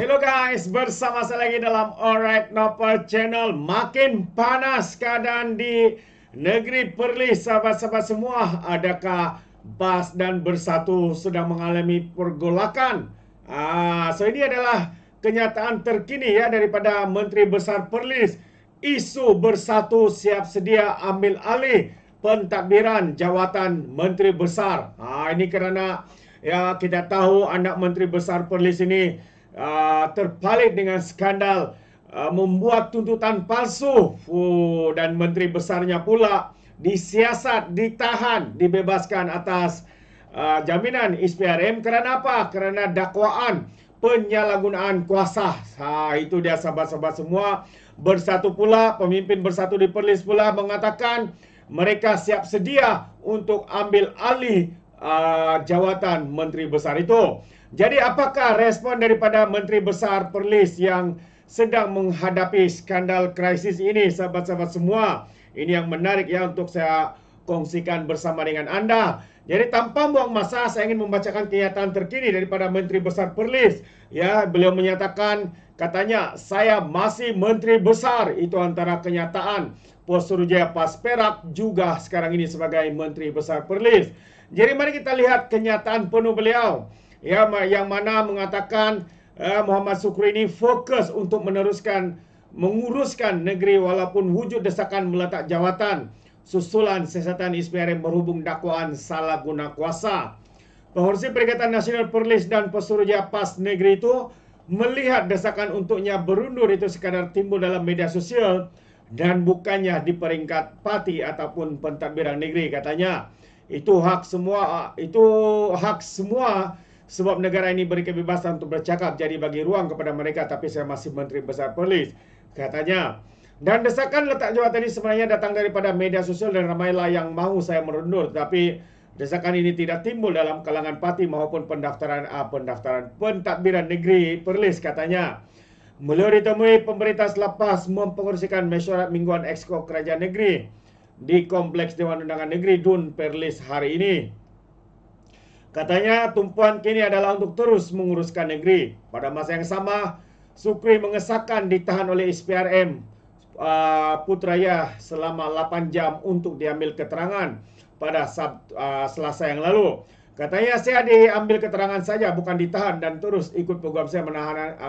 Hello guys, bersama saya lagi dalam Alright Novel Channel. Makin panas keadaan di negeri Perlis, sahabat-sahabat semua. Adakah BAS dan Bersatu sedang mengalami pergolakan? So ini adalah kenyataan terkini ya daripada Menteri Besar Perlis. Isu Bersatu siap sedia ambil alih pentadbiran jawatan Menteri Besar. Ini kerana ya kita tahu anak Menteri Besar Perlis ini terpalit dengan skandal membuat tuntutan palsu, dan menteri besarnya pula disiasat, ditahan, dibebaskan atas jaminan SPRM. Kerana apa? Kerana dakwaan penyalahgunaan kuasa. Itu dia sahabat-sahabat semua. Bersatu pula, pemimpin Bersatu di Perlis pula mengatakan mereka siap sedia untuk ambil alih jawatan menteri besar itu. Jadi apakah respon daripada Menteri Besar Perlis yang sedang menghadapi skandal krisis ini, sahabat-sahabat semua? Ini yang menarik ya untuk saya kongsikan bersama dengan anda. Jadi tanpa buang masa, saya ingin membacakan kenyataan terkini daripada Menteri Besar Perlis. Ya, beliau menyatakan, katanya, saya masih Menteri Besar. Itu antara kenyataan. Pos Suruhanjaya Pas Perak juga sekarang ini sebagai Menteri Besar Perlis. Jadi mari kita lihat kenyataan penuh beliau. Ya, yang mana mengatakan Muhammad Sukri ini fokus untuk menguruskan negeri walaupun wujud desakan meletak jawatan susulan siasatan SPRM berhubung dakwaan salah guna kuasa. Pengurusi Perikatan Nasional Perlis dan Pesuruhjaya PAS Negeri itu melihat desakan untuknya berundur itu sekadar timbul dalam media sosial dan bukannya di peringkat parti ataupun pentadbiran negeri, katanya. Itu hak semua sebab negara ini beri kebebasan untuk bercakap, jadi bagi ruang kepada mereka, tapi saya masih Menteri Besar Perlis, katanya. Dan desakan letak jawatan ini sebenarnya datang daripada media sosial dan ramailah yang mahu saya merundur, tapi desakan ini tidak timbul dalam kalangan parti maupun pendaftaran pentadbiran negeri Perlis, katanya. Beliau ditemui pemerintah selepas mempengerusikan mesyuarat mingguan Exco Kerajaan Negeri di Kompleks Dewan Undangan Negeri Dun Perlis hari ini. Katanya tumpuan kini adalah untuk terus menguruskan negeri. Pada masa yang sama, Sukri mengesahkan ditahan oleh SPRM Putrajaya selama 8 jam untuk diambil keterangan pada Selasa yang lalu. Katanya, saya diambil keterangan saja, bukan ditahan, dan terus ikut program saya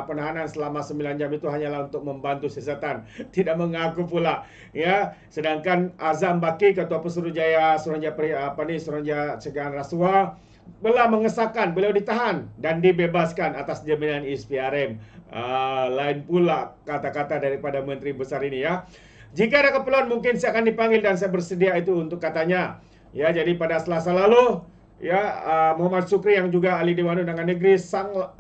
penahanan selama 9 jam itu hanyalah untuk membantu siasatan. Tidak mengaku pula. Ya, sedangkan Azam Baki, Ketua Pesuruhjaya Suruhanjaya Cegahan Rasuah, telah mengesahkan beliau ditahan dan dibebaskan atas jaminan SPRM. Lain pula kata-kata daripada Menteri Besar ini ya. Jika ada keperluan mungkin saya akan dipanggil dan saya bersedia itu untuk, katanya. Ya, jadi pada Selasa lalu ya, Muhammad Sukri yang juga ahli Dewan Undangan Negeri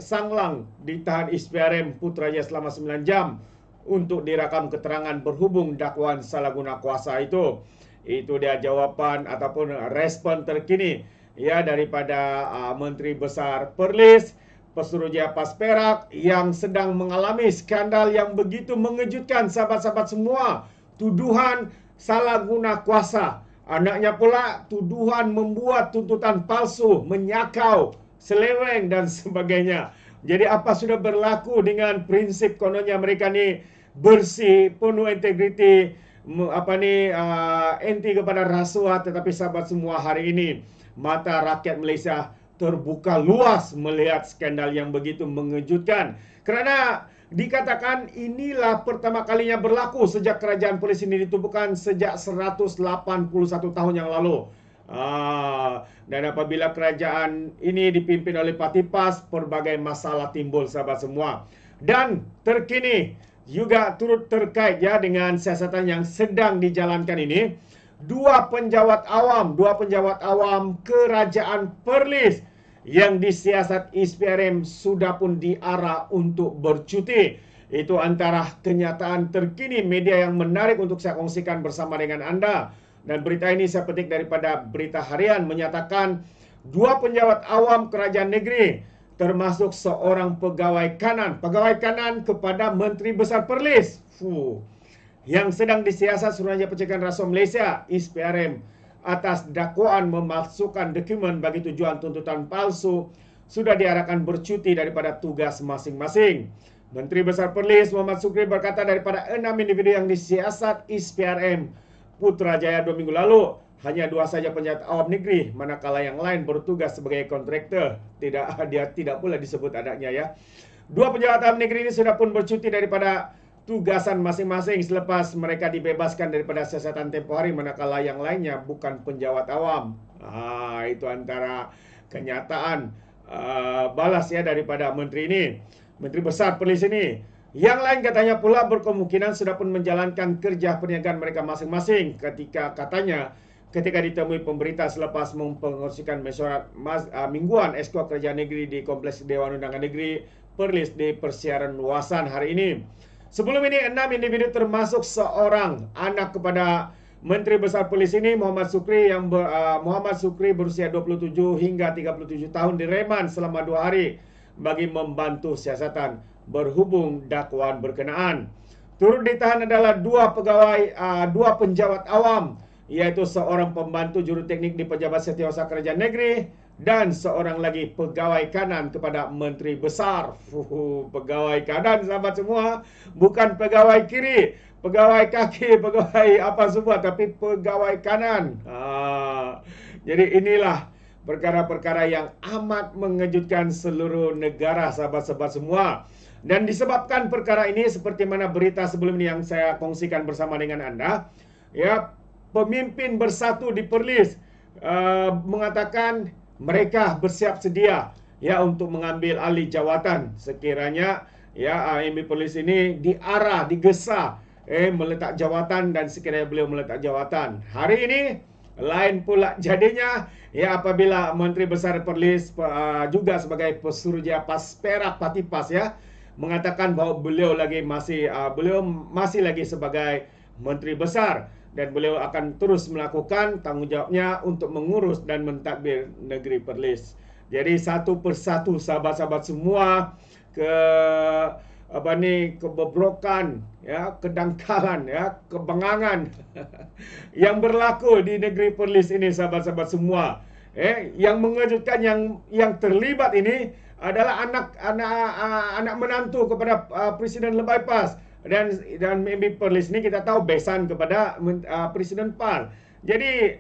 sanglang ditahan SPRM Putrajaya selama 9 jam untuk direkam keterangan berhubung dakwaan salah guna kuasa itu. Itu dia jawapan ataupun respon terkini ya daripada Menteri Besar Perlis, Pesuruhjaya Pas Perak yang sedang mengalami skandal yang begitu mengejutkan, sahabat-sahabat semua. Tuduhan salah guna kuasa. Anaknya pula tuduhan membuat tuntutan palsu, menyakau, seleweng dan sebagainya. Jadi apa sudah berlaku dengan prinsip kononnya mereka ni bersih, penuh integriti, anti kepada rasuah, tetapi sahabat semua hari ini mata rakyat Malaysia terbuka luas melihat skandal yang begitu mengejutkan. Kerana dikatakan inilah pertama kalinya berlaku sejak kerajaan Perlis ini ditubuhkan sejak 181 tahun yang lalu. Dan apabila kerajaan ini dipimpin oleh Parti PAS, pelbagai masalah timbul, sahabat semua. Dan terkini juga turut terkait ya dengan siasatan yang sedang dijalankan ini. Dua penjawat awam kerajaan Perlis yang disiasat SPRM sudah pun diarah untuk bercuti. Itu antara kenyataan terkini media yang menarik untuk saya kongsikan bersama dengan anda. Dan berita ini saya petik daripada Berita Harian, menyatakan dua penjawat awam kerajaan negeri termasuk seorang pegawai kanan kepada Menteri Besar Perlis yang sedang disiasat Suruhanjaya Pencegahan Rasuah Malaysia SPRM atas dakwaan memalsukan dokumen bagi tujuan tuntutan palsu sudah diarahkan bercuti daripada tugas masing-masing. Menteri Besar Perlis Muhammad Sukri berkata daripada 6 individu yang disiasat ISPRM Putrajaya 2 minggu lalu, hanya 2 saja penjahat awam negeri, manakala yang lain bertugas sebagai kontraktor. Dia tidak pula disebut adanya ya. 2 penjahat awam negeri ini sudah pun bercuti daripada tugasan masing-masing selepas mereka dibebaskan daripada siasatan tempoh hari, manakala yang lainnya bukan penjawat awam. Itu antara kenyataan balas ya daripada menteri ini, Menteri Besar Perlis ini. Yang lain katanya pula berkemungkinan sudah pun menjalankan kerja perniagaan mereka masing-masing ketika ditemui pemberita selepas mempengerusikan mesyuarat mingguan Esko Kerajaan Negeri di Kompleks Dewan Undangan Negeri Perlis di Persiaran Luasan hari ini. Sebelum ini 6 individu termasuk seorang anak kepada Menteri Besar Perlis ini, Muhammad Sukri berusia 27 hingga 37 tahun direman selama 2 hari bagi membantu siasatan berhubung dakwaan berkenaan. Turut ditahan adalah 2 penjawat awam, yaitu seorang pembantu juruteknik di Pejabat Setiausaha Kerajaan Negeri dan seorang lagi pegawai kanan kepada Menteri Besar. Pegawai kanan sahabat semua, bukan pegawai kiri, pegawai kaki, pegawai apa semua, tapi pegawai kanan. Jadi inilah perkara-perkara yang amat mengejutkan seluruh negara sahabat-sahabat semua. Dan disebabkan perkara ini seperti mana berita sebelum ini yang saya kongsikan bersama dengan Anda, ya, pemimpin bersatu di Perlis mengatakan mereka bersiap sedia ya untuk mengambil alih jawatan sekiranya ya MB Perlis ini digesa meletak jawatan, dan sekiranya beliau meletak jawatan. Hari ini lain pula jadinya ya apabila Menteri Besar Perlis juga sebagai Pesuruhjaya Perak Patipas ya mengatakan bahawa beliau masih lagi sebagai Menteri Besar, dan beliau akan terus melakukan tanggungjawabnya untuk mengurus dan mentadbir negeri Perlis. Jadi satu persatu sahabat-sahabat semua kebobrokan ya, kedangkalan ya, kebengangan yang berlaku di negeri Perlis ini sahabat-sahabat semua. Yang mengejutkan yang terlibat ini adalah anak menantu kepada Presiden Lebay PAS. Dan MB Perlis ini kita tahu besan kepada Presiden PAN. Jadi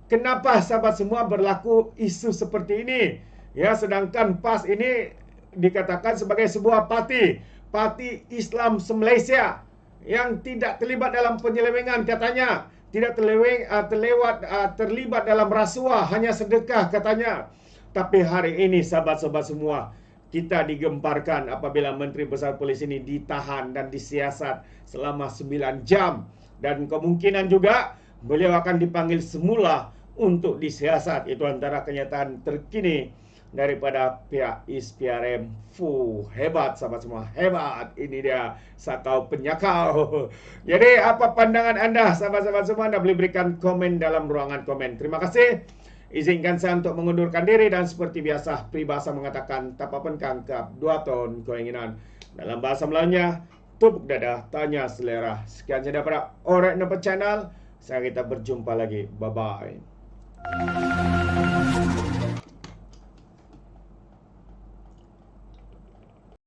kenapa sahabat semua berlaku isu seperti ini? Ya, sedangkan PAS ini dikatakan sebagai sebuah parti Islam se-Malaysia yang tidak terlibat dalam penyelewengan katanya, tidak terlibat dalam rasuah, hanya sedekah katanya. Tapi hari ini sahabat-sahabat semua, kita digemparkan apabila Menteri Besar Perlis ini ditahan dan disiasat selama 9 jam. Dan kemungkinan juga beliau akan dipanggil semula untuk disiasat. Itu antara kenyataan terkini daripada pihak ISPRM. Hebat sahabat semua, hebat. Ini dia sakau penyakau. Jadi apa pandangan Anda sahabat-sahabat semua? Anda boleh berikan komen dalam ruangan komen. Terima kasih. Izinkan saya untuk mengundurkan diri, dan seperti biasa peribahasa mengatakan tapapan kangkap 2 ton keinginan. Dalam bahasa Melayunya, tupuk dada, tanya selera. Sekian saja daripada Alright Nampak Channel. Kita berjumpa lagi. Bye-bye.